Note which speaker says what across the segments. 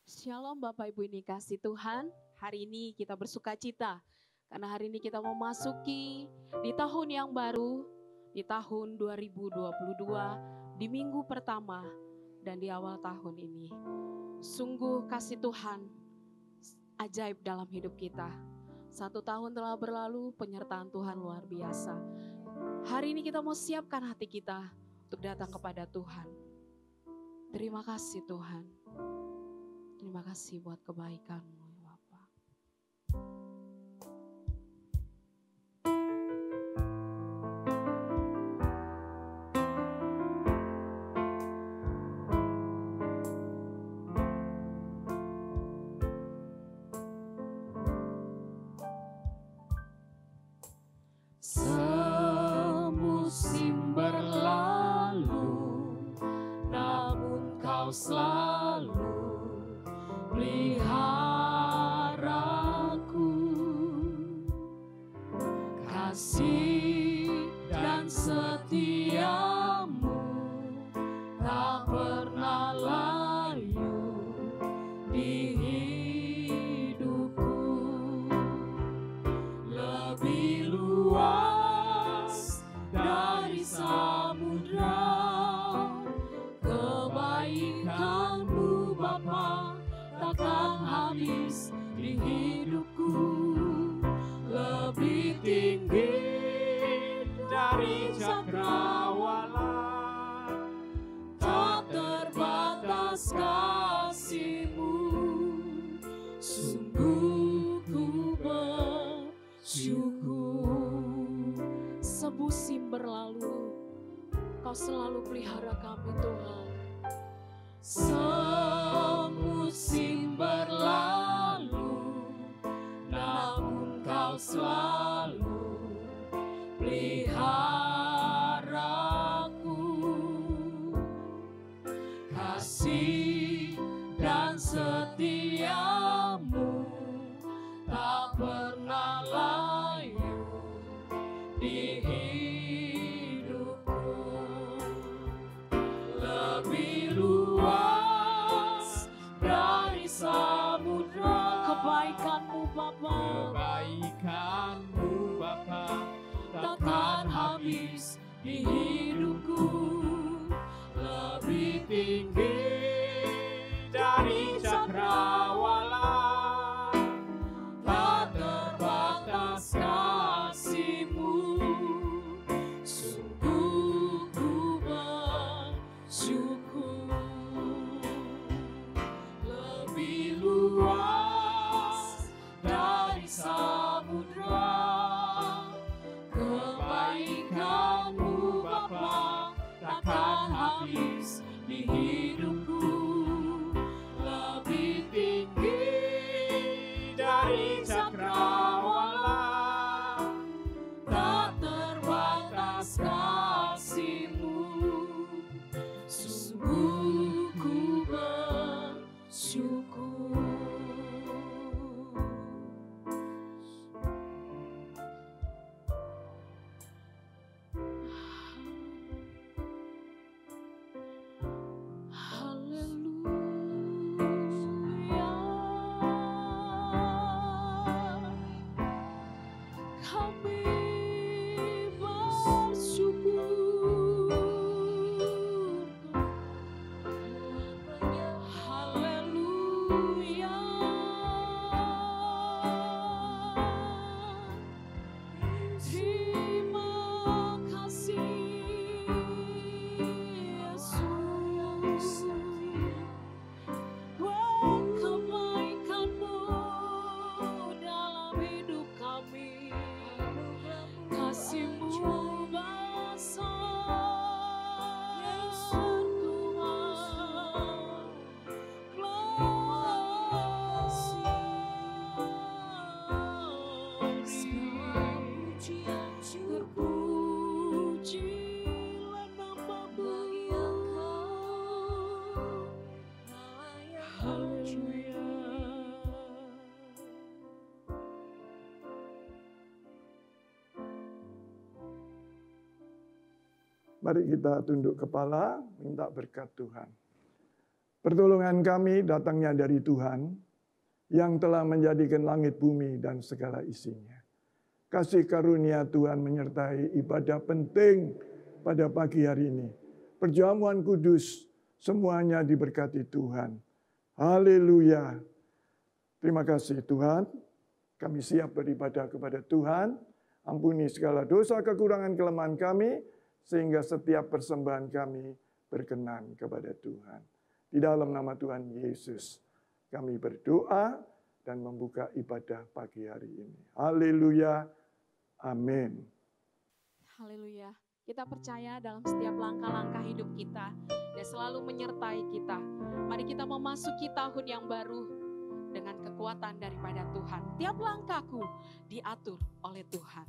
Speaker 1: Shalom Bapak Ibu ini kasih Tuhan. Hari ini kita bersuka cita karena hari ini kita memasuki di tahun yang baru, di tahun 2022, di minggu pertama dan di awal tahun ini. Sungguh kasih Tuhan ajaib dalam hidup kita. 1 tahun telah berlalu, penyertaan Tuhan luar biasa. Hari ini kita mau siapkan hati kita untuk datang kepada Tuhan. Terima kasih Tuhan. Terima kasih buat kebaikan-Mu ya Bapak.
Speaker 2: Semusim berlalu, namun Kau selalu peliharaku. Kasih dan setia-Mu tak pernah layu di hidupku. Lebih luas dari samudra kebaikan-Mu Bapa takkan habis di hidupku. Lebih tinggi dari cakrawala, tak terbatas kasih-Mu. Sungguh ku bersyukur.
Speaker 1: Semusim berlalu, Kau selalu pelihara kami Tuhan.
Speaker 2: Semusim berlalu, namun Kau selalu peliharaku. Kasih dan setia-Mu tak pernah layu di hidupku. Lebih luas dari samudra
Speaker 1: Kebaikan-Mu Bapa,
Speaker 2: kebaikan-Mu Bapa takkan habis di hidupku. Lebih tinggi dari cakrawala, tak terbatas kasih-Mu. Sungguh ku bersyukur. Lebih luas dari samudra kebaikan-Mu Bapa takkan habis di hidupku. Lebih tinggi dari cakrawala, tak terbatas kasih-Mu. Sungguh ku bersyukur.
Speaker 1: haleluya. Kami bersyukur. Haleluya. Terima kasih Yesus buat kebaikan-Mu dalam hidup kami. Kasih-Mu besar Tuhan. Terpujilah nama-Mu. Haleluya.
Speaker 3: Mari kita tunduk kepala, minta berkat Tuhan. Pertolongan kami datangnya dari Tuhan yang telah menjadikan langit, bumi, dan segala isinya. Kasih karunia Tuhan menyertai ibadah penting pada pagi hari ini. Perjamuan kudus semuanya diberkati Tuhan. Haleluya. Terima kasih Tuhan. Kami siap beribadah kepada Tuhan. Ampuni segala dosa, kekurangan, kelemahan kami, sehingga setiap persembahan kami berkenan kepada Tuhan. Di dalam nama Tuhan Yesus, kami berdoa dan membuka ibadah pagi hari ini. Haleluya. Amin.
Speaker 1: Haleluya. Kita percaya dalam setiap langkah-langkah hidup kita dan selalu menyertai kita. Mari kita memasuki tahun yang baru dengan kekuatan daripada Tuhan. Tiap langkahku diatur oleh Tuhan.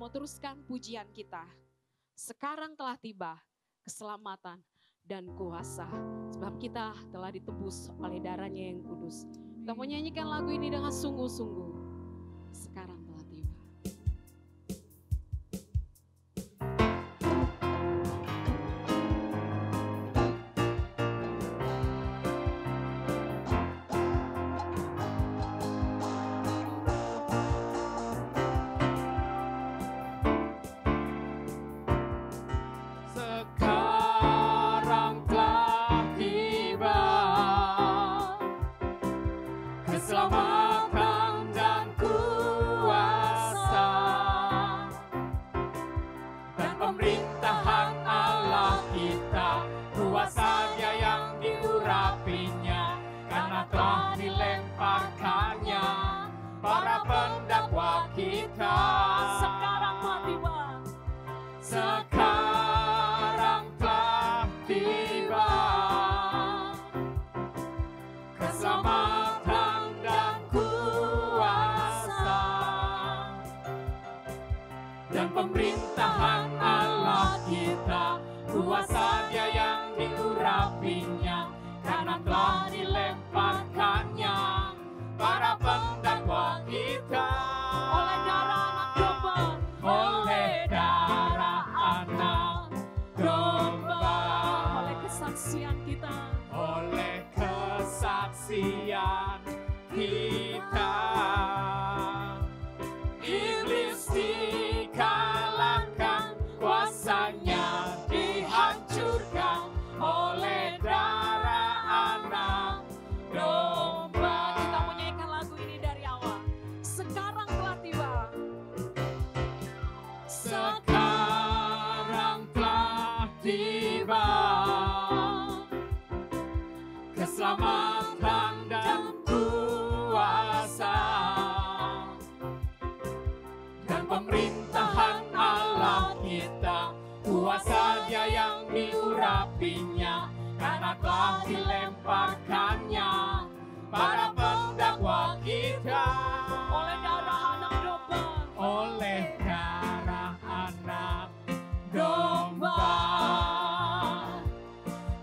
Speaker 1: Teruskan pujian kita. Sekarang telah tiba keselamatan dan kuasa, sebab kita telah ditebus oleh darahnya yang kudus. Kita mau nyanyikan lagu ini dengan sungguh-sungguh. Sekarang telah tiba.
Speaker 2: telah dilemparkannya para pendakwa kita.
Speaker 1: Sekarang telah tiba.
Speaker 2: Sekarang telah tiba keselamatan dan kuasa dan pemerintahan Allah kita. Kuasa Dia yang diurapinya, karena telah dilemparkannya para pendakwa kita.
Speaker 1: Oleh darah anak domba,
Speaker 2: Oleh darah anak domba,
Speaker 1: oleh kesaksian kita,
Speaker 2: oleh kesaksian kita, iblis dikalahkan, kuasanya dihancurkan oleh darah anak domba.
Speaker 1: kita menyanyikan lagu ini dari awal. Sekarang telah tiba.
Speaker 2: Sekarang telah tiba keselamatan dan kuasa dan pemerintahan Allah kita. Kuasa Dia yang diurapinya, karena telah dilemparkannya para pendakwa kita.
Speaker 1: Oleh darah anak domba,
Speaker 2: Oleh darah anak domba,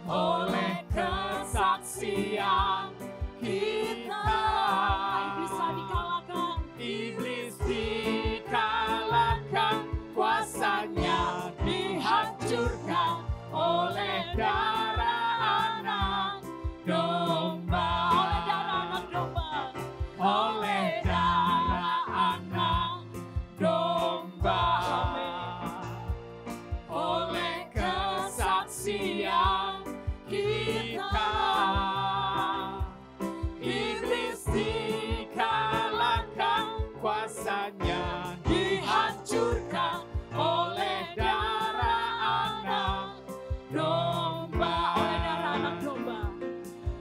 Speaker 2: oleh kesaksian kita,
Speaker 1: iblis telah dikalahkan.
Speaker 2: iblis dikalahkan, kuasanya dihancurkan oleh darah anak domba.
Speaker 1: Oleh darah anak domba,
Speaker 2: Oleh darah anak domba, oleh kesaksian kita, iblis dikalahkan, kuasanya dihancurkan oleh darah anak domba.
Speaker 1: oleh darah anak domba,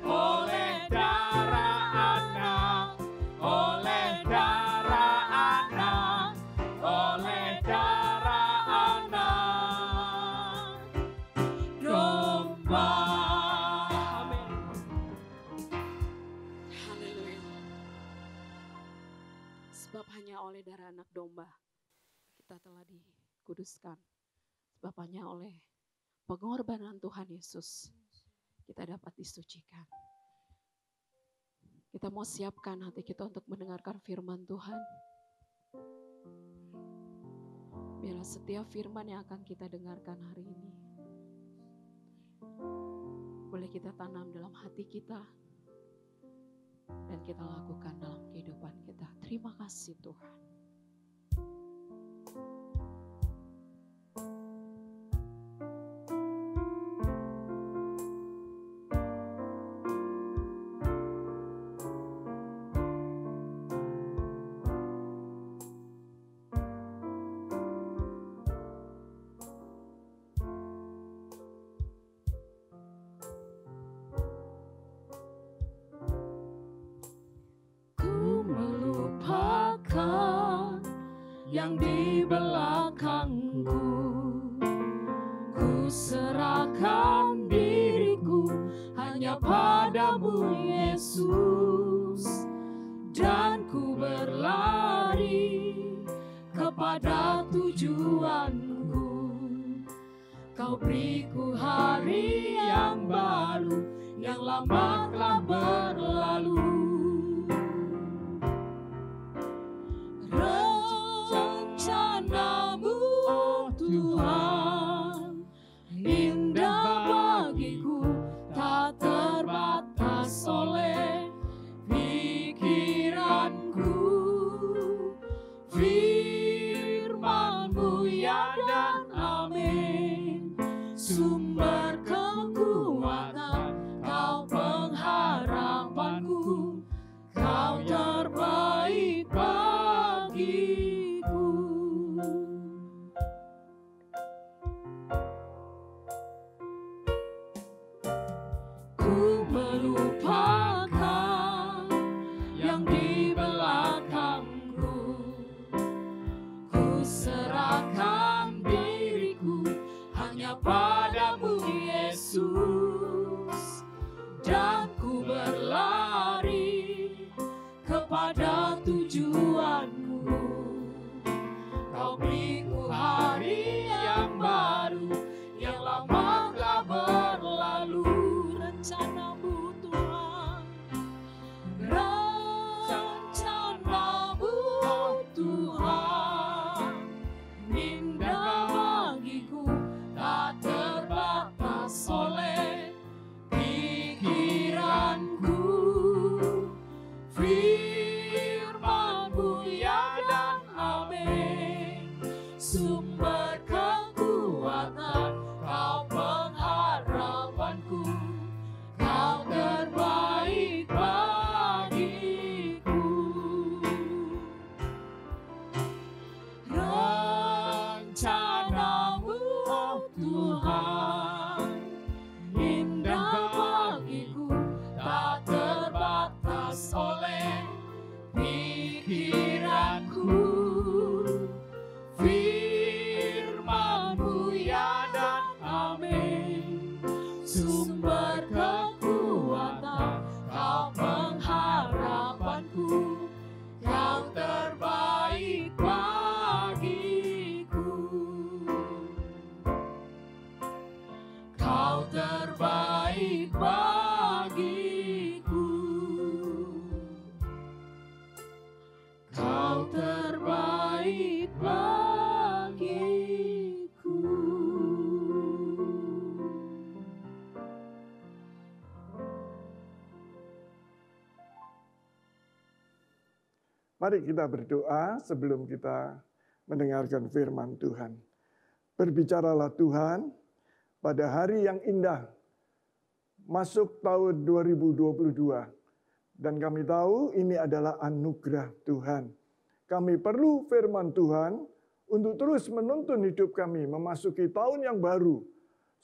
Speaker 2: Oleh darah anak, oleh darah anak, oleh darah anak domba.
Speaker 1: amin. Haleluya. Sebab hanya oleh darah anak domba kita telah dikuduskan. Sebab hanya oleh pengorbanan Tuhan Yesus kita dapat disucikan. Kita mau siapkan hati kita untuk mendengarkan firman Tuhan. Biarlah setiap firman yang akan kita dengarkan hari ini boleh kita tanam dalam hati kita dan kita lakukan dalam kehidupan kita. Terima kasih Tuhan.
Speaker 2: Yang di belakangku, ku serahkan diriku hanya padamu Yesus, dan ku berlari kepada tujuanku. Kau beriku hari yang baru, yang lama telah berlalu. Rencanamu, oh Tuhan, indah bagiku, tak terbatas oleh pikiranku. Firman-Mu ya dan amin, sumber kekuatan, Kau pengharapanku, Kau terbaik bagiku. Ku melupakan pada tujuanmu. Kau beriku hari yang baru, yang lama telah berlalu.
Speaker 1: Rencanamu Tuhan,
Speaker 2: Rencanamu Tuhan, indah bagiku, tak terbatas oleh pikiranku. Firman-Mu ya dan amin, sumber kekuatan, Kau pengharapanku, Kau terbaik bagiku. Rencana-Mu oh Tuhan, indah bagiku, tak terbatas oleh pikiranku. Firman-Mu ya dan amin, sumber kekuatan, Kau pengharapanku, Kau terbaik bagiku. Kau terbaik bagiku. Kau terbaik bagiku.
Speaker 3: Mari kita berdoa sebelum kita mendengarkan firman Tuhan. Berbicaralah Tuhan pada hari yang indah, masuk tahun 2022. Dan kami tahu ini adalah anugerah Tuhan. Kami perlu firman Tuhan untuk terus menuntun hidup kami memasuki tahun yang baru.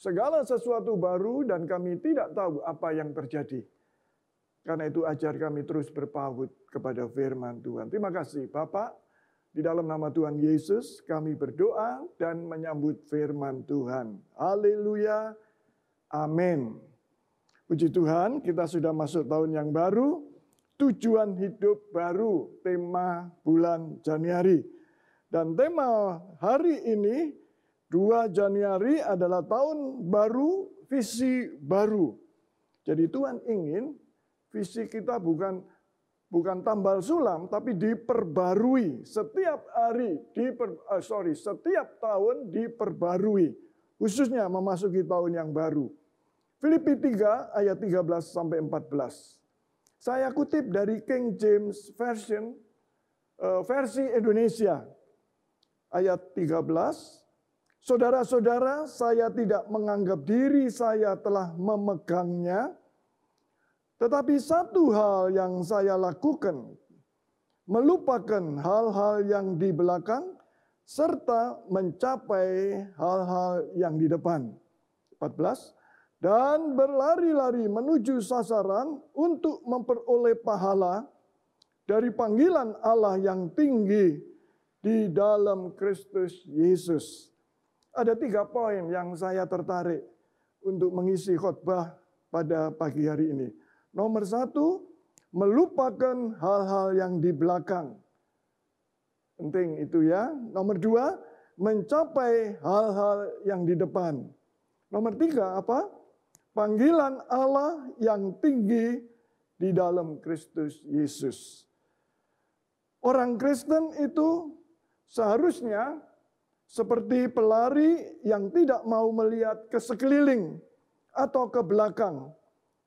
Speaker 3: Segala sesuatu baru dan kami tidak tahu apa yang terjadi. Karena itu ajar kami terus berpaut kepada firman Tuhan. Terima kasih Bapak. Di dalam nama Tuhan Yesus kami berdoa dan menyambut firman Tuhan. Haleluya. Amin. Puji Tuhan, kita sudah masuk tahun yang baru. Tujuan hidup baru, tema bulan Januari. Dan tema hari ini, 2 Januari adalah tahun baru, visi baru. Jadi Tuhan ingin visi kita bukan tambal sulam, tapi diperbarui. Setiap hari, setiap tahun diperbarui. Khususnya memasuki tahun yang baru. Filipi 3 ayat 13 sampai 14. Saya kutip dari King James Version, versi Indonesia. Ayat 13. Saudara-saudara, saya tidak menganggap diri saya telah memegangnya, tetapi satu hal yang saya lakukan, melupakan hal-hal yang di belakang, serta mencapai hal-hal yang di depan. 14. Dan berlari-lari menuju sasaran untuk memperoleh pahala dari panggilan Allah yang tinggi di dalam Kristus Yesus. Ada 3 poin yang saya tertarik untuk mengisi khotbah pada pagi hari ini. Nomor 1, melupakan hal-hal yang di belakang. Penting itu ya. Nomor 2, mencapai hal-hal yang di depan. Nomor 3 apa? Panggilan Allah yang tinggi di dalam Kristus Yesus. Orang Kristen itu seharusnya seperti pelari yang tidak mau melihat ke sekeliling atau ke belakang,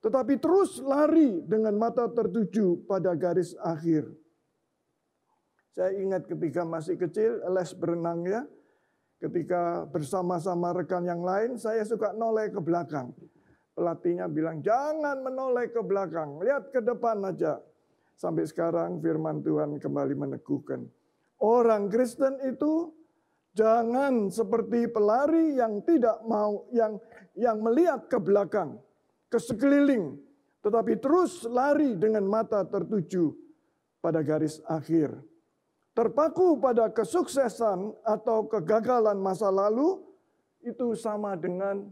Speaker 3: tetapi terus lari dengan mata tertuju pada garis akhir. Saya ingat ketika masih kecil, les berenang ya. Ketika bersama-sama rekan yang lain, saya suka noleh ke belakang. Pelatihnya bilang, jangan menoleh ke belakang, lihat ke depan aja. Sampai sekarang firman Tuhan kembali meneguhkan. Orang Kristen itu jangan seperti pelari yang tidak mau, yang melihat ke belakang, ke sekeliling, tetapi terus lari dengan mata tertuju pada garis akhir. Terpaku pada kesuksesan atau kegagalan masa lalu itu sama dengan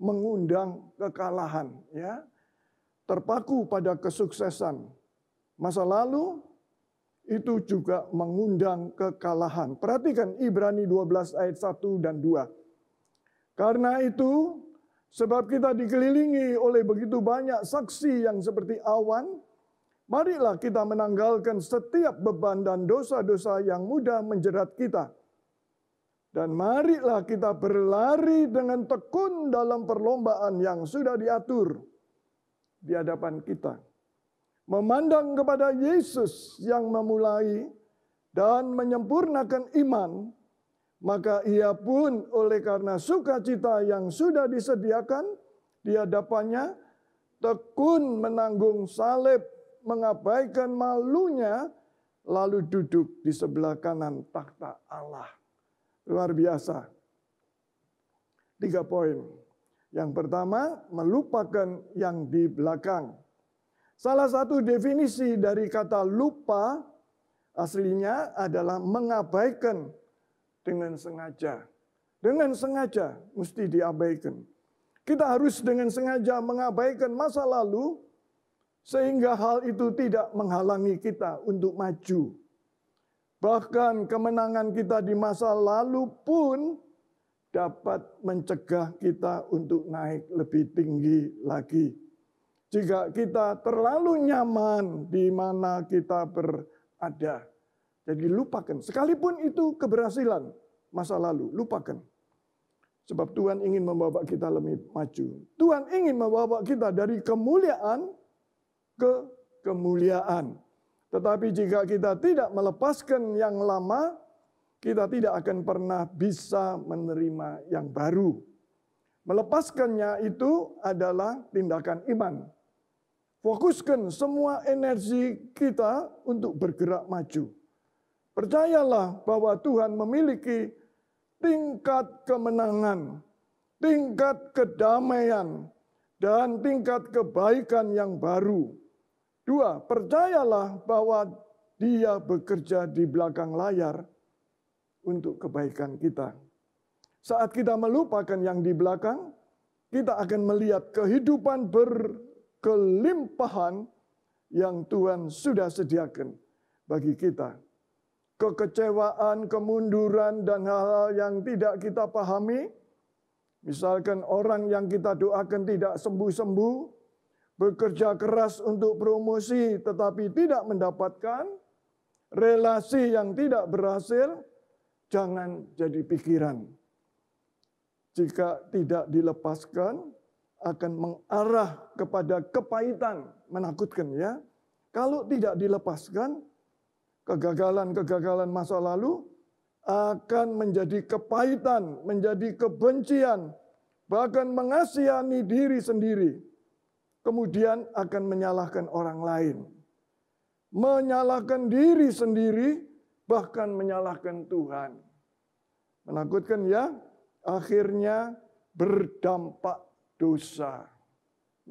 Speaker 3: mengundang kekalahan, ya. Terpaku pada kesuksesan masa lalu itu juga mengundang kekalahan. Perhatikan Ibrani 12 ayat 1 dan 2. Karena itu, sebab kita dikelilingi oleh begitu banyak saksi yang seperti awan, marilah kita menanggalkan setiap beban dan dosa-dosa yang mudah menjerat kita. Dan marilah kita berlari dengan tekun dalam perlombaan yang sudah diatur di hadapan kita. Memandang kepada Yesus yang memulai dan menyempurnakan iman, maka ia pun oleh karena sukacita yang sudah disediakan di hadapannya, tekun menanggung salib, mengabaikan malunya, lalu duduk di sebelah kanan takhta Allah. Luar biasa. 3 poin. Yang pertama, melupakan yang di belakang. Salah satu definisi dari kata lupa aslinya adalah mengabaikan dengan sengaja. Dengan sengaja mesti diabaikan. Kita harus dengan sengaja mengabaikan masa lalu sehingga hal itu tidak menghalangi kita untuk maju. Bahkan kemenangan kita di masa lalu pun dapat mencegah kita untuk naik lebih tinggi lagi. Jika kita terlalu nyaman di mana kita berada. Jadi lupakan. Sekalipun itu keberhasilan masa lalu, lupakan. Sebab Tuhan ingin membawa kita lebih maju. Tuhan ingin membawa kita dari kemuliaan ke kemuliaan. Tetapi jika kita tidak melepaskan yang lama, kita tidak akan pernah bisa menerima yang baru. Melepaskannya itu adalah tindakan iman. Fokuskan semua energi kita untuk bergerak maju. Percayalah bahwa Tuhan memiliki tingkat kemenangan, tingkat kedamaian, dan tingkat kebaikan yang baru. 2, percayalah bahwa Dia bekerja di belakang layar untuk kebaikan kita. Saat kita melupakan yang di belakang, kita akan melihat kehidupan berkelimpahan yang Tuhan sudah sediakan bagi kita. Kekecewaan, kemunduran, dan hal-hal yang tidak kita pahami, misalkan orang yang kita doakan tidak sembuh-sembuh, bekerja keras untuk promosi tetapi tidak mendapatkan, relasi yang tidak berhasil, jangan jadi pikiran. Jika tidak dilepaskan, akan mengarah kepada kepahitan, menakutkan ya. Kalau tidak dilepaskan, kegagalan-kegagalan masa lalu akan menjadi kepahitan, menjadi kebencian, bahkan mengasihani diri sendiri. Kemudian akan menyalahkan orang lain. Menyalahkan diri sendiri, bahkan menyalahkan Tuhan. Menakutkan ya, akhirnya berdampak dosa.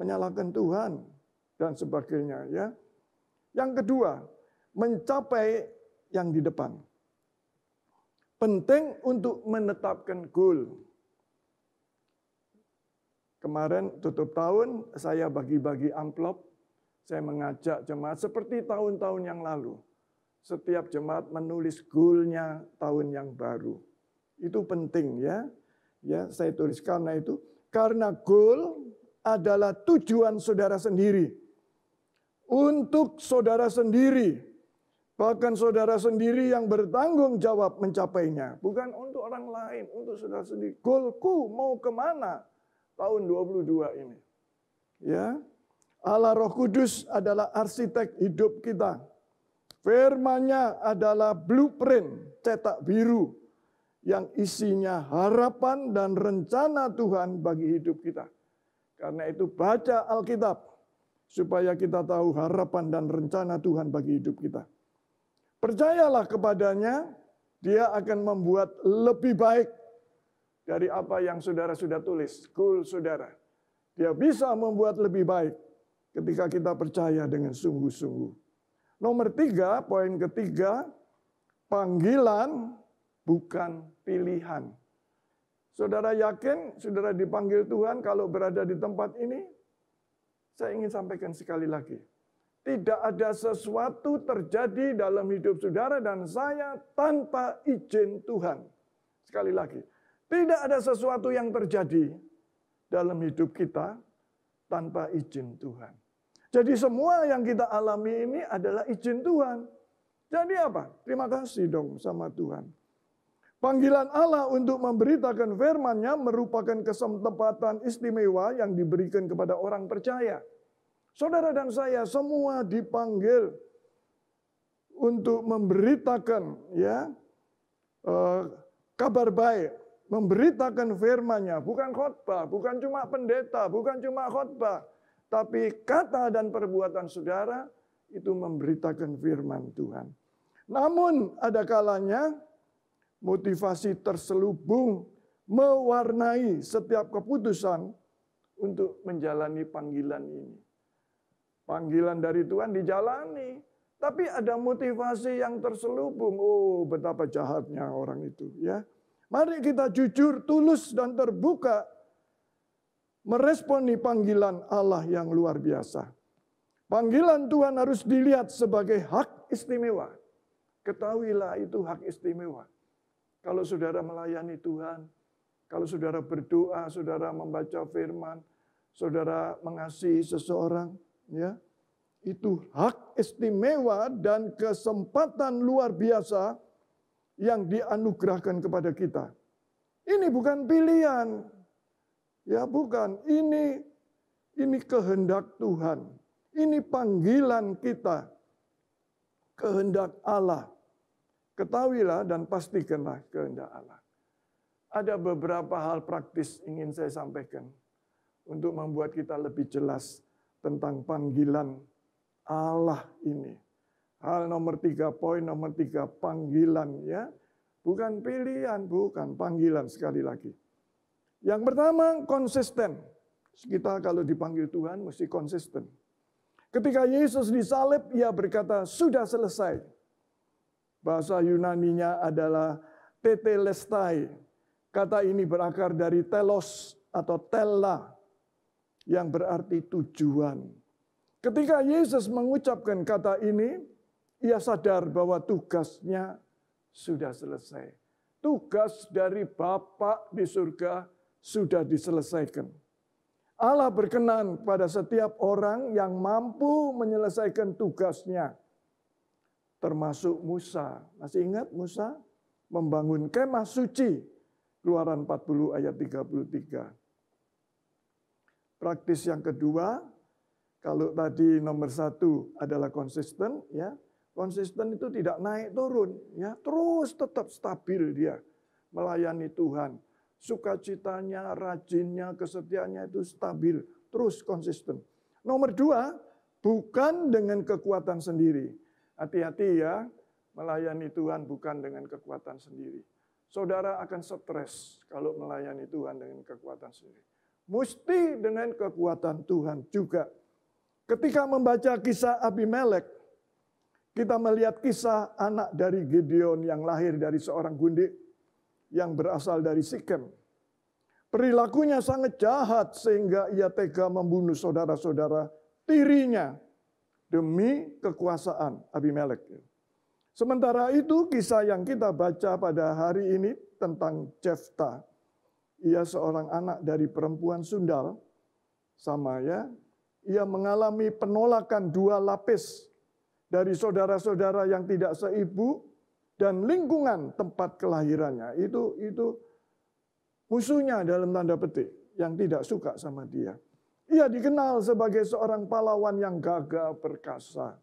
Speaker 3: Menyalahkan Tuhan dan sebagainya ya. Yang kedua, mencapai yang di depan. Penting untuk menetapkan goal. Kemarin tutup tahun, saya bagi-bagi amplop. Saya mengajak jemaat seperti tahun-tahun yang lalu. Setiap jemaat menulis goalnya tahun yang baru. Itu penting ya. Ya, saya tulis karena itu. Karena goal adalah tujuan saudara sendiri. Untuk saudara sendiri. Bahkan saudara sendiri yang bertanggung jawab mencapainya. Bukan untuk orang lain, untuk saudara sendiri. Goalku mau kemana tahun 22 ini? Ya, Allah Roh Kudus adalah arsitek hidup kita. Firman-Nya adalah blueprint, cetak biru. Yang isinya harapan dan rencana Tuhan bagi hidup kita. Karena itu baca Alkitab. Supaya kita tahu harapan dan rencana Tuhan bagi hidup kita. Percayalah kepadanya, Dia akan membuat lebih baik dari apa yang saudara sudah tulis, goal saudara. Dia bisa membuat lebih baik ketika kita percaya dengan sungguh-sungguh. Nomor 3, poin ketiga, panggilan bukan pilihan. Saudara yakin, saudara dipanggil Tuhan kalau berada di tempat ini? Saya ingin sampaikan sekali lagi. Tidak ada sesuatu terjadi dalam hidup saudara dan saya tanpa izin Tuhan. Sekali lagi, tidak ada sesuatu yang terjadi dalam hidup kita tanpa izin Tuhan. Jadi semua yang kita alami ini adalah izin Tuhan. Jadi apa? Terima kasih dong sama Tuhan. Panggilan Allah untuk memberitakan firman-Nya merupakan kesempatan istimewa yang diberikan kepada orang percaya. Saudara dan saya semua dipanggil untuk memberitakan kabar baik, memberitakan firman-Nya, bukan khotbah, bukan cuma pendeta, bukan cuma khotbah, tapi kata dan perbuatan saudara itu memberitakan firman Tuhan. Namun ada kalanya motivasi terselubung mewarnai setiap keputusan untuk menjalani panggilan ini. Panggilan dari Tuhan dijalani, tapi ada motivasi yang terselubung. Oh, betapa jahatnya orang itu, ya. Mari kita jujur, tulus dan terbuka meresponi panggilan Allah yang luar biasa. Panggilan Tuhan harus dilihat sebagai hak istimewa. Ketahuilah itu hak istimewa. Kalau saudara melayani Tuhan, kalau saudara berdoa, saudara membaca firman, saudara mengasihi seseorang, ya, itu hak istimewa dan kesempatan luar biasa yang dianugerahkan kepada kita. Ini bukan pilihan, ya bukan. Ini kehendak Tuhan. Ini panggilan kita, kehendak Allah. Ketahuilah dan pastikanlah kehendak Allah. Ada beberapa hal praktis ingin saya sampaikan untuk membuat kita lebih jelas tentang panggilan Allah ini. Hal nomor 3, poin nomor 3, panggilan, ya. Bukan pilihan, bukan panggilan, sekali lagi. Yang pertama, konsisten. Kita kalau dipanggil Tuhan mesti konsisten. Ketika Yesus disalib, ia berkata, sudah selesai. Bahasa Yunaninya adalah tetelestai. Kata ini berakar dari telos atau tella, yang berarti tujuan. Ketika Yesus mengucapkan kata ini, ia sadar bahwa tugasnya sudah selesai. Tugas dari Bapa di surga sudah diselesaikan. Allah berkenan pada setiap orang yang mampu menyelesaikan tugasnya. Termasuk Musa. Masih ingat Musa? Membangun kemah suci. Keluaran 40 ayat 33. Praktis yang kedua, kalau tadi nomor 1 adalah konsisten, ya, konsisten itu tidak naik turun, ya, terus tetap stabil dia melayani Tuhan. Sukacitanya, rajinnya, kesetiaannya itu stabil, terus konsisten. Nomor 2, bukan dengan kekuatan sendiri. Hati-hati ya, melayani Tuhan bukan dengan kekuatan sendiri. Saudara akan stres kalau melayani Tuhan dengan kekuatan sendiri. Mesti dengan kekuatan Tuhan juga. Ketika membaca kisah Abimelek, kita melihat kisah anak dari Gideon yang lahir dari seorang gundik yang berasal dari Sikem. Perilakunya sangat jahat sehingga ia tega membunuh saudara-saudara tirinya demi kekuasaan Abimelek. Sementara itu kisah yang kita baca pada hari ini tentang Jeftha. Ia seorang anak dari perempuan sundal. Sama ya. Ia mengalami penolakan 2 lapis dari saudara-saudara yang tidak seibu dan lingkungan tempat kelahirannya. Itu musuhnya dalam tanda petik yang tidak suka sama dia. Ia dikenal sebagai seorang pahlawan yang gagah perkasa.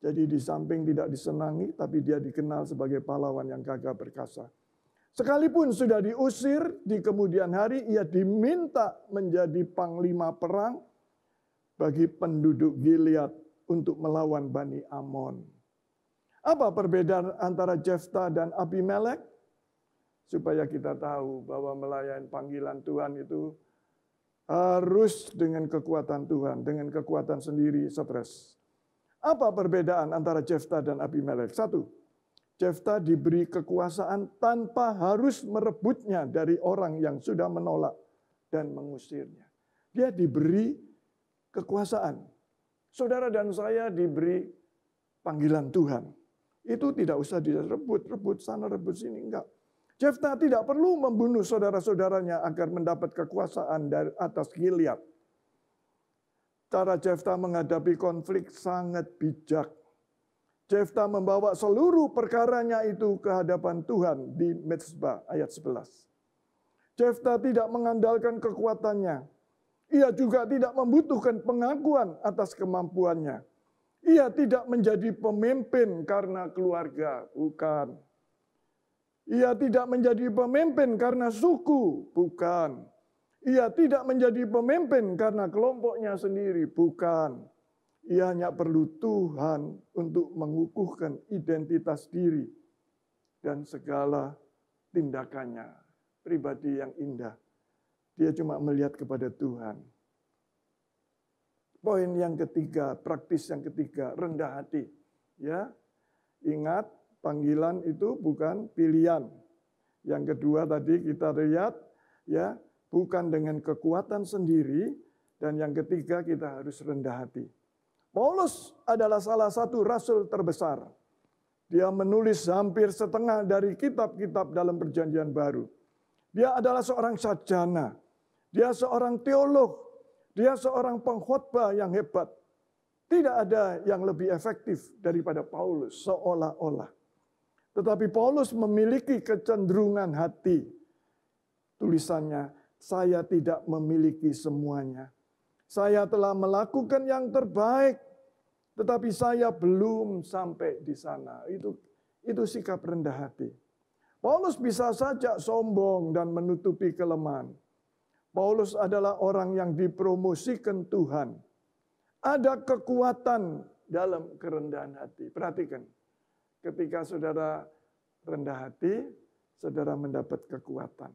Speaker 3: Jadi di samping tidak disenangi, tapi dia dikenal sebagai pahlawan yang gagah perkasa. Sekalipun sudah diusir, di kemudian hari ia diminta menjadi panglima perang bagi penduduk Gilead untuk melawan Bani Amon. Apa perbedaan antara Jeftha dan Abimelek? Supaya kita tahu bahwa melayani panggilan Tuhan itu harus dengan kekuatan Tuhan, dengan kekuatan sendiri stres. Apa perbedaan antara Jeftha dan Abimelek? 1, Jeftha diberi kekuasaan tanpa harus merebutnya dari orang yang sudah menolak dan mengusirnya. Dia diberi kekuasaan. Saudara dan saya diberi panggilan Tuhan. Itu tidak usah direbut sana, rebut sini, enggak. Jeftah tidak perlu membunuh saudara-saudaranya agar mendapat kekuasaan dari atas Gilead. Cara Jeftah menghadapi konflik sangat bijak. Jeftah membawa seluruh perkaranya itu ke hadapan Tuhan di Mizpah ayat 11. Jeftah tidak mengandalkan kekuatannya. Ia juga tidak membutuhkan pengakuan atas kemampuannya. Ia tidak menjadi pemimpin karena keluarga, bukan. Ia tidak menjadi pemimpin karena suku, bukan. Ia tidak menjadi pemimpin karena kelompoknya sendiri, bukan. Ia hanya perlu Tuhan untuk mengukuhkan identitas diri dan segala tindakannya. Pribadi yang indah. Dia cuma melihat kepada Tuhan. Poin yang ketiga, praktis yang ketiga, rendah hati. Ya, ingat panggilan itu bukan pilihan. Yang kedua tadi kita lihat, ya, bukan dengan kekuatan sendiri. Dan yang ketiga kita harus rendah hati. Paulus adalah salah satu rasul terbesar. Dia menulis hampir setengah dari kitab-kitab dalam Perjanjian Baru. Dia adalah seorang sarjana. Dia seorang teolog. Dia seorang pengkhotbah yang hebat. Tidak ada yang lebih efektif daripada Paulus seolah-olah. Tetapi Paulus memiliki kecenderungan hati. Tulisannya, saya tidak memiliki semuanya. Saya telah melakukan yang terbaik, tetapi saya belum sampai di sana. Itu sikap rendah hati. Paulus bisa saja sombong dan menutupi kelemahan. Paulus adalah orang yang dipromosikan Tuhan. Ada kekuatan dalam kerendahan hati. Perhatikan, ketika saudara rendah hati, saudara mendapat kekuatan.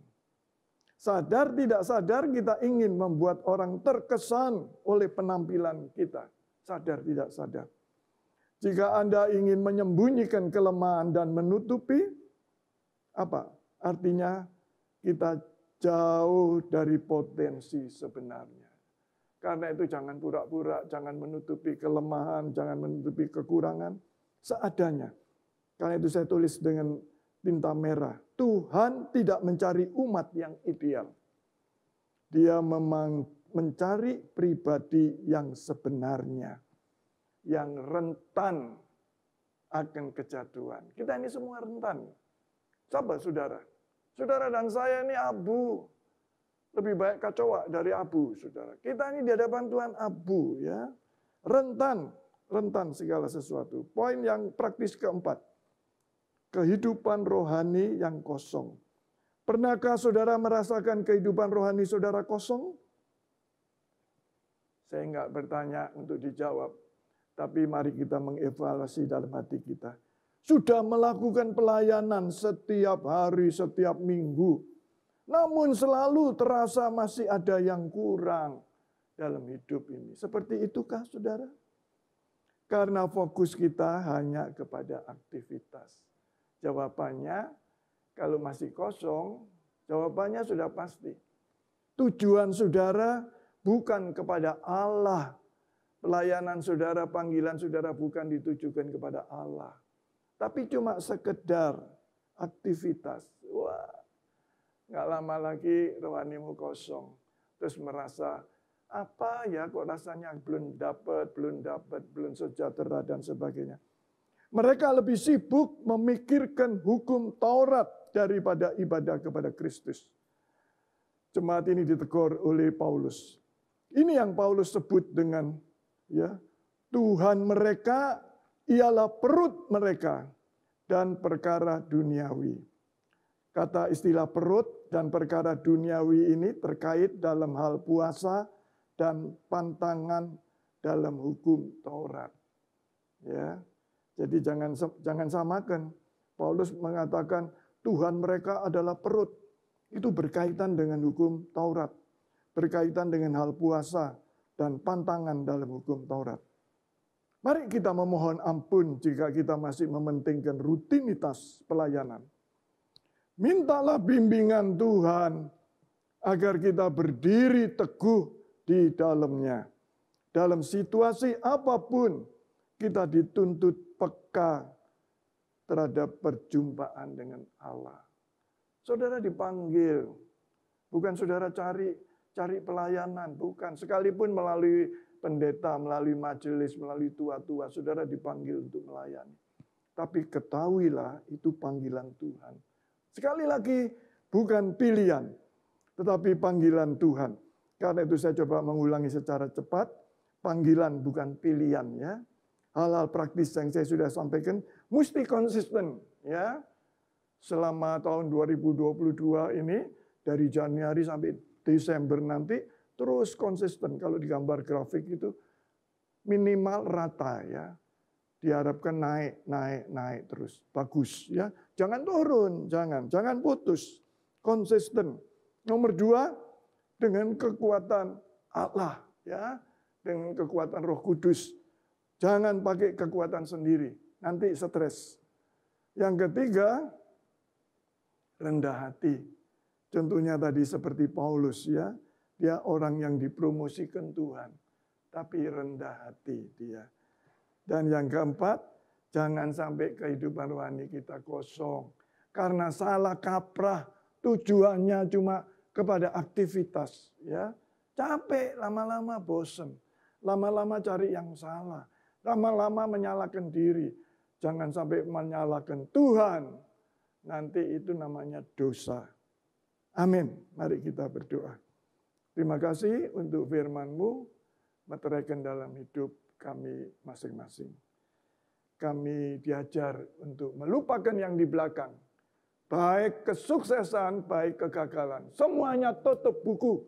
Speaker 3: Sadar tidak sadar kita ingin membuat orang terkesan oleh penampilan kita. Sadar tidak sadar. Jika Anda ingin menyembunyikan kelemahan dan menutupi, apa? Artinya kita jauh dari potensi sebenarnya. Karena itu jangan pura-pura, jangan menutupi kelemahan, jangan menutupi kekurangan. Seadanya. Karena itu saya tulis dengan tinta merah. Tuhan tidak mencari umat yang ideal. Dia memang mencari pribadi yang sebenarnya. Yang rentan akan kejatuhan. Kita ini semua rentan. Coba saudara. Saudara dan saya ini abu. Lebih baik kecoa dari abu, saudara. Kita ini di hadapan Tuhan abu, ya. Rentan segala sesuatu. Poin yang praktis keempat. Kehidupan rohani yang kosong. Pernahkah saudara merasakan kehidupan rohani saudara kosong? Saya enggak bertanya untuk dijawab. Tapi mari kita mengevaluasi dalam hati kita. Sudah melakukan pelayanan setiap hari, setiap minggu. Namun selalu terasa masih ada yang kurang dalam hidup ini. Seperti itukah saudara? Karena fokus kita hanya kepada aktivitas. Jawabannya, kalau masih kosong, jawabannya sudah pasti. Tujuan saudara bukan kepada Allah. Pelayanan saudara, panggilan saudara bukan ditujukan kepada Allah. Tapi cuma sekedar aktivitas. Wah, nggak lama lagi rohanimu kosong. Terus merasa, apa ya kok rasanya belum dapat, belum sejahtera dan sebagainya. Mereka lebih sibuk memikirkan hukum Taurat daripada ibadah kepada Kristus. Jemaat ini ditegur oleh Paulus. Ini yang Paulus sebut dengan ya, Tuhan mereka ialah perut mereka dan perkara duniawi. Kata istilah perut dan perkara duniawi ini terkait dalam hal puasa dan pantangan dalam hukum Taurat. Ya. Jadi jangan samakan. Paulus mengatakan Tuhan mereka adalah perut. Itu berkaitan dengan hukum Taurat. Berkaitan dengan hal puasa dan pantangan dalam hukum Taurat. Mari kita memohon ampun jika kita masih mementingkan rutinitas pelayanan. Mintalah bimbingan Tuhan agar kita berdiri teguh di dalamnya. Dalam situasi apapun, kita dituntut peka terhadap perjumpaan dengan Allah. Saudara dipanggil, bukan saudara cari pelayanan, bukan. Sekalipun melalui pendeta, melalui majelis, melalui tua-tua, saudara dipanggil untuk melayani. Tapi ketahuilah itu panggilan Tuhan. Sekali lagi, bukan pilihan, tetapi panggilan Tuhan. Karena itu saya coba mengulangi secara cepat, panggilan bukan pilihan ya. Hal-hal praktis yang saya sudah sampaikan mesti konsisten ya. Selama tahun 2022 ini dari Januari sampai Desember nanti terus konsisten. Kalau di gambar grafik itu minimal rata ya. Diharapkan naik terus. Bagus ya. Jangan turun, jangan putus. Konsisten. Nomor 2 dengan kekuatan Allah ya. Dengan kekuatan Roh Kudus. Jangan pakai kekuatan sendiri, nanti stres. Yang ketiga, rendah hati. Contohnya tadi seperti Paulus ya, dia orang yang dipromosikan Tuhan, tapi rendah hati dia. Dan yang keempat, jangan sampai kehidupan rohani kita kosong. Karena salah kaprah, tujuannya cuma kepada aktivitas. Ya, capek, lama-lama bosen. Lama-lama cari yang salah. Lama-lama menyalahkan diri. Jangan sampai menyalahkan Tuhan. Nanti itu namanya dosa. Amin. Mari kita berdoa. Terima kasih untuk firman-Mu. Meteraikan dalam hidup kami masing-masing. Kami diajar untuk melupakan yang di belakang. Baik kesuksesan, baik kegagalan. Semuanya tutup buku.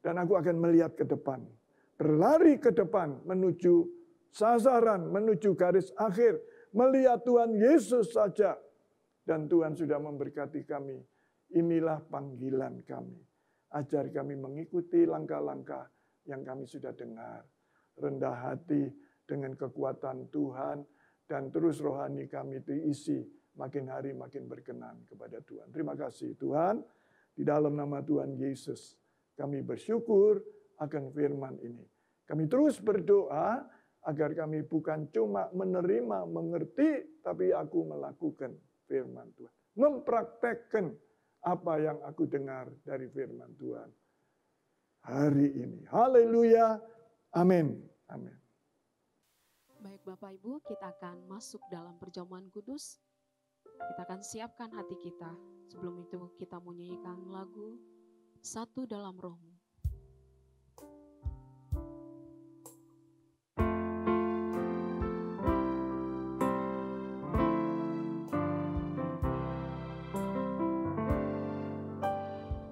Speaker 3: Dan aku akan melihat ke depan. Berlari ke depan menuju sasaran, menuju garis akhir. Melihat Tuhan Yesus saja. Dan Tuhan sudah memberkati kami. Inilah panggilan kami. Ajar kami mengikuti langkah-langkah yang kami sudah dengar. Rendah hati dengan kekuatan Tuhan. Dan terus rohani kami diisi. Makin hari makin berkenan kepada Tuhan. Terima kasih Tuhan. Di dalam nama Tuhan Yesus. Kami bersyukur akan firman ini. Kami terus berdoa agar kami bukan cuma menerima, mengerti, tapi aku melakukan firman Tuhan. Mempraktekkan apa yang aku dengar dari firman Tuhan hari ini. Haleluya. Amin. Amin.
Speaker 1: Baik Bapak Ibu, kita akan masuk dalam perjamuan kudus. Kita akan siapkan hati kita. Sebelum itu kita menyanyikan lagu Satu Dalam Roh-Mu.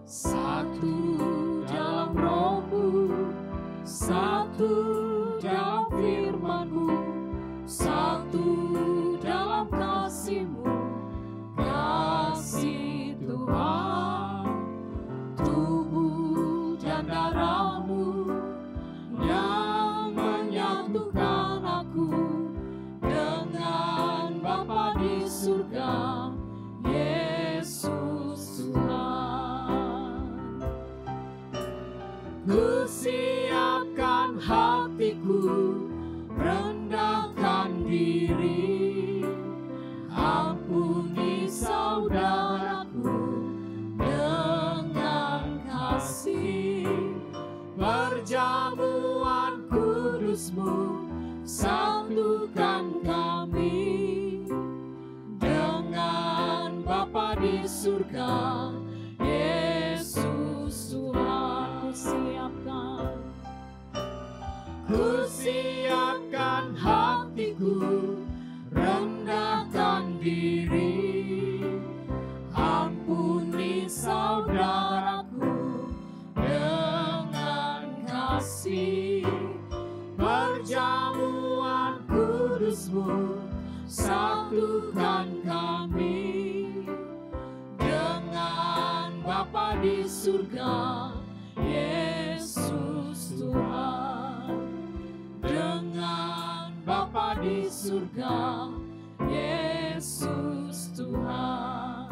Speaker 2: Satu dalam Roh-Mu, satu dalam firman-Mu, satu dalam kasih-Mu, kasih Tuhan, tubuh dan darah-Mu yang menyatukan aku dengan Bapa di surga, Yesus Tuhan. Ku siapkan hatiku, rendahkan diri, ampuni saudaraku dengan kasih. Perjamuan kudus-Mu satukan kami dengan Bapa di surga, Yesus Tuhan. Ku siapkan hatiku, rendahkan diri, ampuni saudaraku dengan kasih. Perjamuan kudus-Mu satukan kami dengan Bapa di surga, Yesus Tuhan. Dengan Bapa di surga, Yesus Tuhan.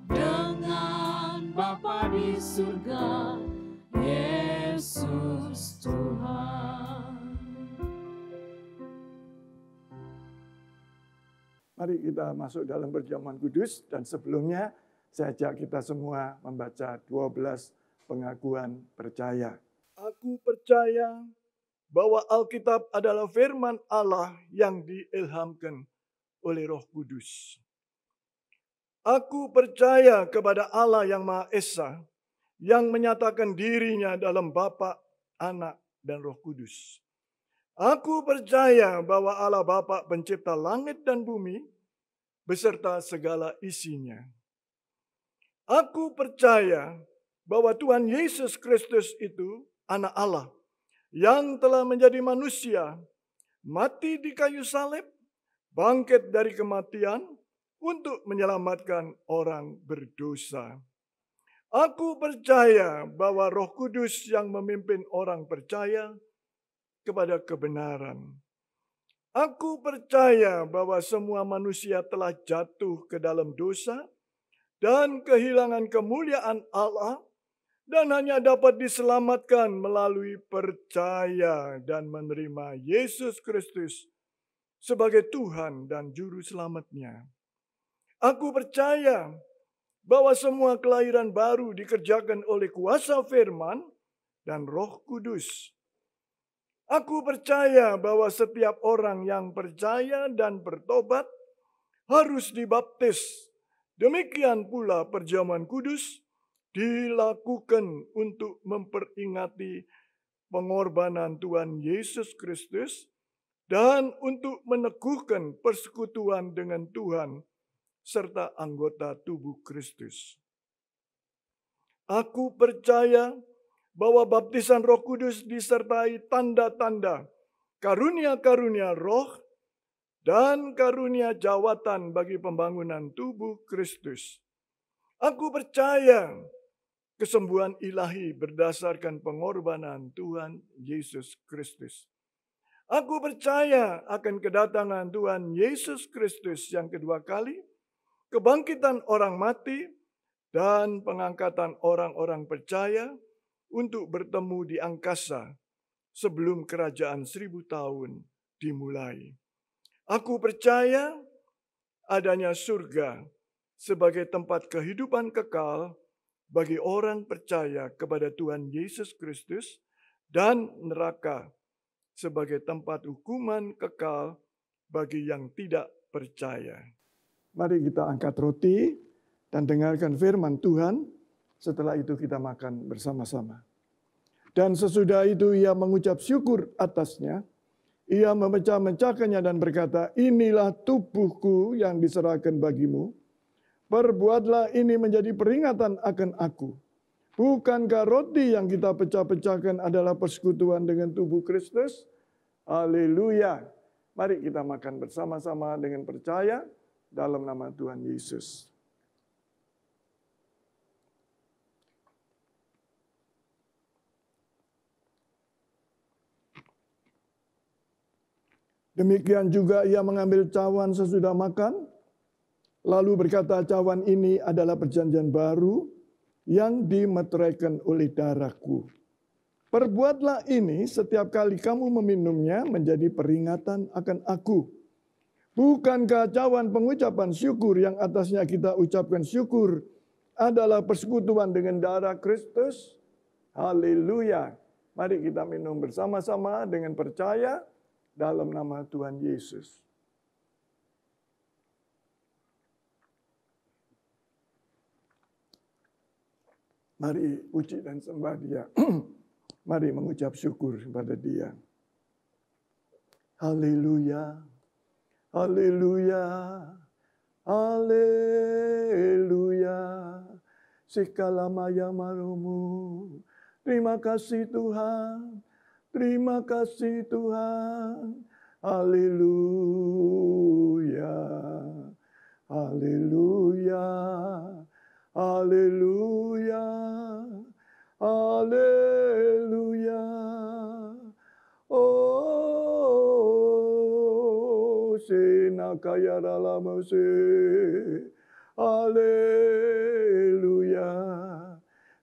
Speaker 2: Dengan Bapa di surga, Yesus Tuhan.
Speaker 3: Mari kita masuk dalam perjamuan kudus, dan sebelumnya saya ajak kita semua membaca 12 pengakuan percaya. Aku percaya bahwa Alkitab adalah firman Allah yang diilhamkan oleh Roh Kudus. Aku percaya kepada Allah yang Maha Esa, yang menyatakan dirinya dalam Bapa, Anak, dan Roh Kudus. Aku percaya bahwa Allah Bapa pencipta langit dan bumi, beserta segala isinya. Aku percaya bahwa Tuhan Yesus Kristus itu Anak Allah, yang telah menjadi manusia, mati di kayu salib, bangkit dari kematian untuk menyelamatkan orang berdosa. Aku percaya bahwa Roh Kudus yang memimpin orang percaya kepada kebenaran. Aku percaya bahwa semua manusia telah jatuh ke dalam dosa dan kehilangan kemuliaan Allah, dan hanya dapat diselamatkan melalui percaya dan menerima Yesus Kristus sebagai Tuhan dan Juru Selamatnya. Aku percaya bahwa semua kelahiran baru dikerjakan oleh kuasa firman dan Roh Kudus. Aku percaya bahwa setiap orang yang percaya dan bertobat harus dibaptis. Demikian pula perjamuan kudus dilakukan untuk memperingati pengorbanan Tuhan Yesus Kristus dan untuk meneguhkan persekutuan dengan Tuhan serta anggota tubuh Kristus. Aku percaya bahwa baptisan Roh Kudus disertai tanda-tanda, karunia-karunia roh, dan karunia jawatan bagi pembangunan tubuh Kristus. Aku percaya kesembuhan ilahi berdasarkan pengorbanan Tuhan Yesus Kristus. Aku percaya akan kedatangan Tuhan Yesus Kristus yang kedua kali, kebangkitan orang mati, dan pengangkatan orang-orang percaya untuk bertemu di angkasa sebelum kerajaan 1000 tahun dimulai. Aku percaya adanya surga sebagai tempat kehidupan kekal bagi orang percaya kepada Tuhan Yesus Kristus, dan neraka sebagai tempat hukuman kekal bagi yang tidak percaya. Mari kita angkat roti dan dengarkan firman Tuhan. Setelah itu kita makan bersama-sama. Dan sesudah itu ia mengucap syukur atasnya. Ia memecah-mecahkannya dan berkata, inilah tubuhku yang diserahkan bagimu. Perbuatlah ini menjadi peringatan akan aku. Bukankah roti yang kita pecah-pecahkan adalah persekutuan dengan tubuh Kristus? Haleluya. Mari kita makan bersama-sama dengan percaya dalam nama Tuhan Yesus. Demikian juga ia mengambil cawan sesudah makan, lalu berkata, cawan ini adalah perjanjian baru yang dimeteraikan oleh darahku. Perbuatlah ini setiap kali kamu meminumnya menjadi peringatan akan aku. Bukankah cawan pengucapan syukur yang atasnya kita ucapkan syukur adalah persekutuan dengan darah Kristus? Haleluya. Mari kita minum bersama-sama dengan percaya dalam nama Tuhan Yesus. Mari puji dan sembah Dia. Mari mengucap syukur kepada Dia. Haleluya. Haleluya. Haleluya. Sikalamaya marumu. Terima kasih Tuhan. Terima kasih Tuhan. Haleluya. Haleluya. Haleluya. Haleluya. Oh, senakaya dalam se. Haleluya.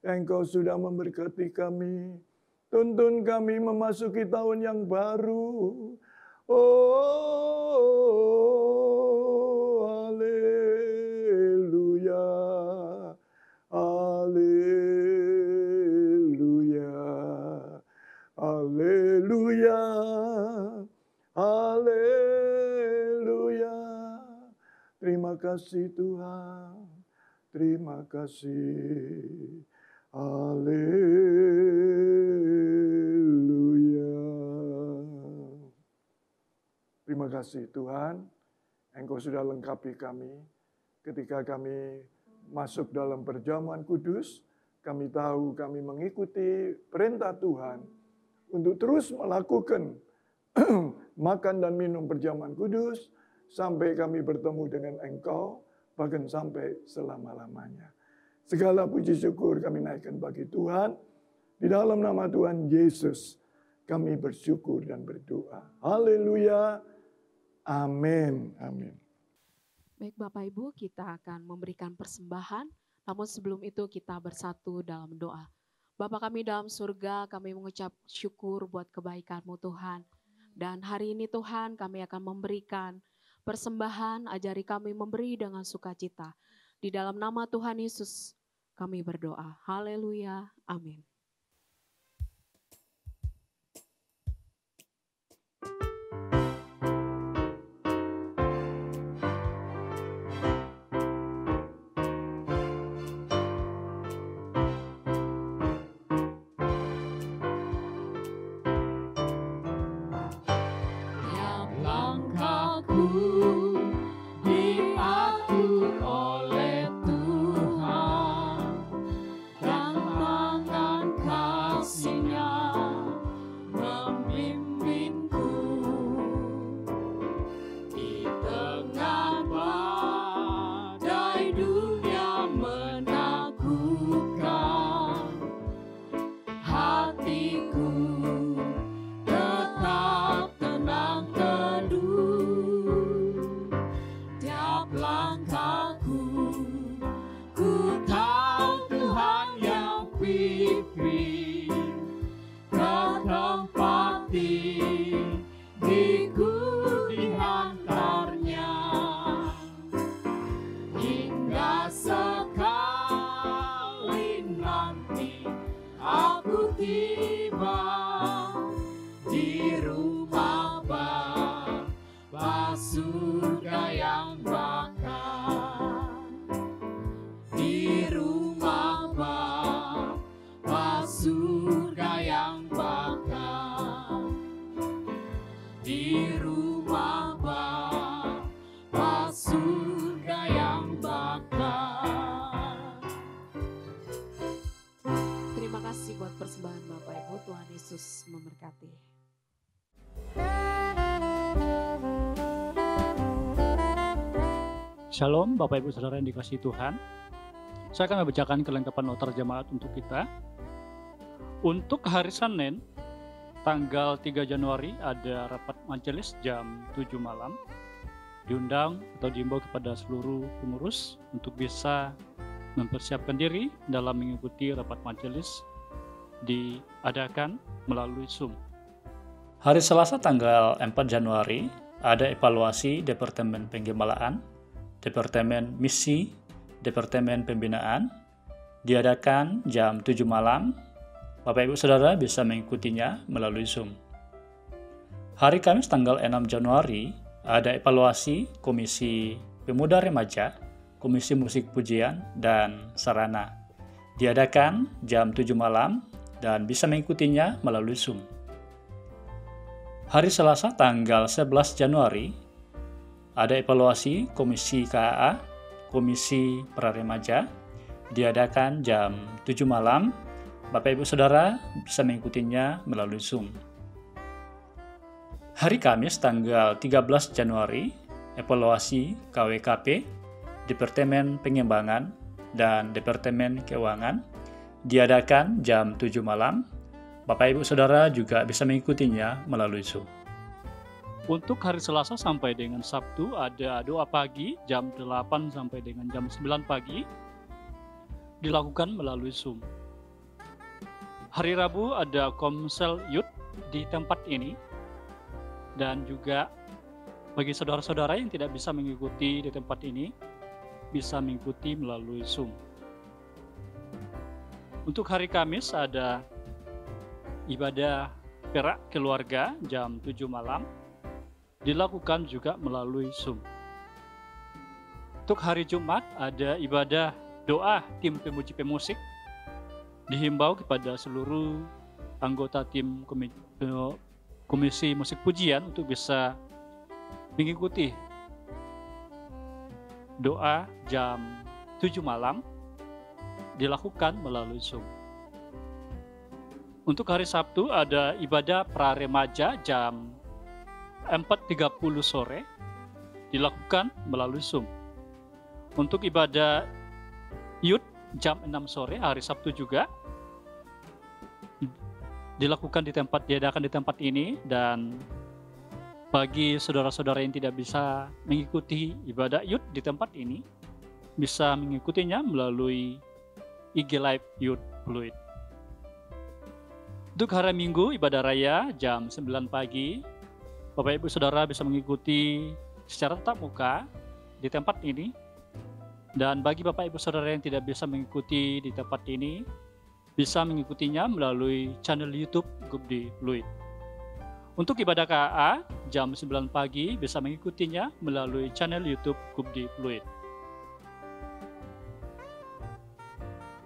Speaker 3: Engkau sudah memberkati kami. Tuntun kami memasuki tahun yang baru. Oh, Haleluya. Terima kasih Tuhan. Terima kasih. Haleluya. Terima kasih Tuhan. Engkau sudah lengkapi kami. Ketika kami masuk dalam perjamuan kudus, kami tahu kami mengikuti perintah Tuhan untuk terus melakukan makan dan minum perjamuan kudus sampai kami bertemu dengan Engkau, bahkan sampai selama-lamanya. Segala puji syukur kami naikkan bagi Tuhan. Di dalam nama Tuhan Yesus kami bersyukur dan berdoa. Haleluya. Amin. Amin.
Speaker 1: Baik Bapak Ibu, kita akan memberikan persembahan. Namun sebelum itu kita bersatu dalam doa. Bapa kami dalam surga, kami mengucap syukur buat kebaikan-Mu Tuhan. Dan hari ini Tuhan kami akan memberikan persembahan, ajari kami memberi dengan sukacita. Di dalam nama Tuhan Yesus kami berdoa. Haleluya. Amin.
Speaker 2: Tiap langkahku diatur oleh Tuhan, dan tangan kasih-Nya membimbingku. Di tengah badai dunia menakutkan, hatiku tetap tenang teduh. Tiap langkahku, ku tahu Tuhan yang pimpin, ke tempat tinggiku dihantarnya, hingga sekali nanti aku tiba di rumah Bapa surga yang bakar. Di rumah Bapa surga yang bakar. Di rumah Bapa surga yang bakar.
Speaker 1: Terima kasih buat persembahan Bapak Ibu. Tuhan Yesus memberkati.
Speaker 4: Shalom Bapak Ibu Saudara yang dikasihi Tuhan. Saya akan membacakan kelengkapan notar jemaat untuk kita. Untuk hari Senin, tanggal 3 Januari ada rapat majelis jam 7 malam. Diundang atau diimbau kepada seluruh pengurus untuk bisa mempersiapkan diri dalam mengikuti rapat majelis diadakan melalui Zoom. Hari Selasa tanggal 4 Januari ada evaluasi Departemen Penggembalaan, Departemen Misi, Departemen Pembinaan, diadakan jam 7 malam. Bapak Ibu Saudara bisa mengikutinya melalui Zoom. Hari Kamis tanggal 6 Januari ada evaluasi Komisi Pemuda Remaja, Komisi Musik Pujian, dan Sarana. Diadakan jam 7 malam dan bisa mengikutinya melalui Zoom. Hari Selasa tanggal 11 Januari ada evaluasi Komisi KAA, Komisi Praremaja, diadakan jam 7 malam. Bapak Ibu Saudara bisa mengikutinya melalui Zoom. Hari Kamis tanggal 13 Januari, evaluasi KWKP, Departemen Pengembangan, dan Departemen Keuangan, diadakan jam 7 malam. Bapak Ibu Saudara juga bisa mengikutinya melalui Zoom. Untuk hari Selasa sampai dengan Sabtu ada doa pagi jam 8 sampai dengan jam 9 pagi, dilakukan melalui Zoom. Hari Rabu ada Komsel Youth di tempat ini, dan juga bagi saudara-saudara yang tidak bisa mengikuti di tempat ini, bisa mengikuti melalui Zoom. Untuk hari Kamis ada ibadah perak keluarga jam 7 malam,
Speaker 5: dilakukan juga melalui Zoom. Untuk hari Jumat ada ibadah doa tim pemuji pemusik. Dihimbau kepada seluruh anggota tim Komisi Musik Pujian untuk bisa mengikuti doa jam 7 malam dilakukan melalui Zoom. Untuk hari Sabtu ada ibadah pra-remaja jam 4.30 sore dilakukan melalui Zoom. Untuk ibadah Youth jam 6 sore hari Sabtu juga diadakan di tempat ini, dan bagi saudara-saudara yang tidak bisa mengikuti ibadah Youth di tempat ini bisa mengikutinya melalui IG Live Youth Fluid. Untuk hari Minggu ibadah raya jam 9 pagi, Bapak Ibu Saudara bisa mengikuti secara tatap muka di tempat ini. Dan bagi Bapak Ibu Saudara yang tidak bisa mengikuti di tempat ini, bisa mengikutinya melalui channel YouTube Gubdi Fluid. Untuk ibadah KA jam 9 pagi bisa mengikutinya melalui channel YouTube Gubdi Fluid.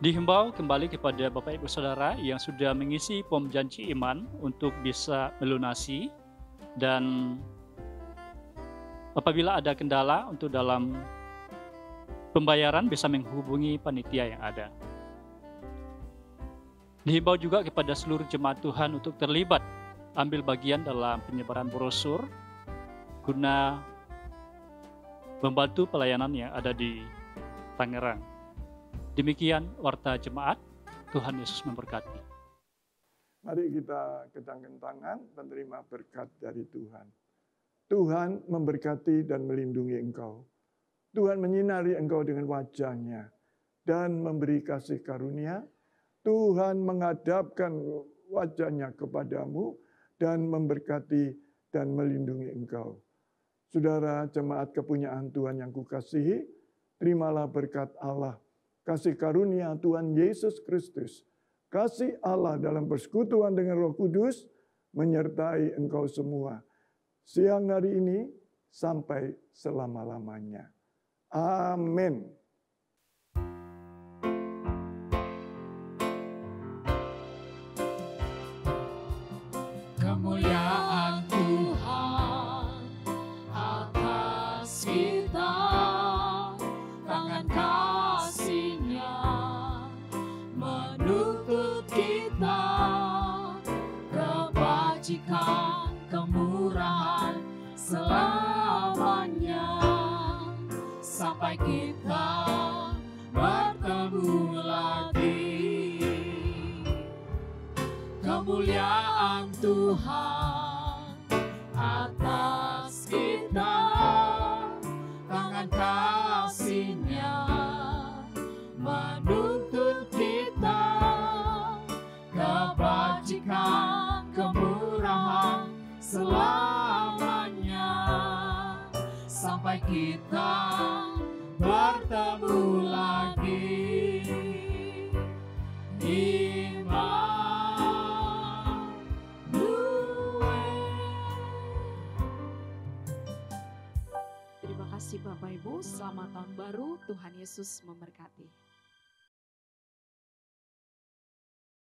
Speaker 5: Dihimbau kembali kepada Bapak Ibu Saudara yang sudah mengisi form janji iman untuk bisa melunasi, dan apabila ada kendala untuk dalam pembayaran bisa menghubungi panitia yang ada. Dihimbau juga kepada seluruh jemaat Tuhan untuk terlibat ambil bagian dalam penyebaran brosur guna membantu pelayanan yang ada di Tangerang. Demikian warta jemaat, Tuhan Yesus memberkati.
Speaker 3: Mari kita kedangkan tangan menerima berkat dari Tuhan. Tuhan memberkati dan melindungi engkau. Tuhan menyinari engkau dengan wajah-Nya dan memberi kasih karunia. Tuhan menghadapkan wajah-Nya kepadamu dan memberkati dan melindungi engkau. Saudara jemaat kepunyaan Tuhan yang kukasihi, terimalah berkat Allah, kasih karunia Tuhan Yesus Kristus, kasih Allah dalam persekutuan dengan Roh Kudus menyertai engkau semua siang hari ini sampai selama-lamanya. Amin.
Speaker 2: Kemuliaan Tuhan atas kita, tangan kasih-Nya menuntut kita, kebajikan, kemurahan selamanya, sampai kita bertemu lagi. Kemuliaan Tuhan atas kita, tangan kasih-Nya menuntut kita, kebajikan, kemurahan selamanya, sampai kita bertemu lagi.
Speaker 1: Terima kasih Bapak Ibu, selamat tahun baru, Tuhan Yesus memberkati.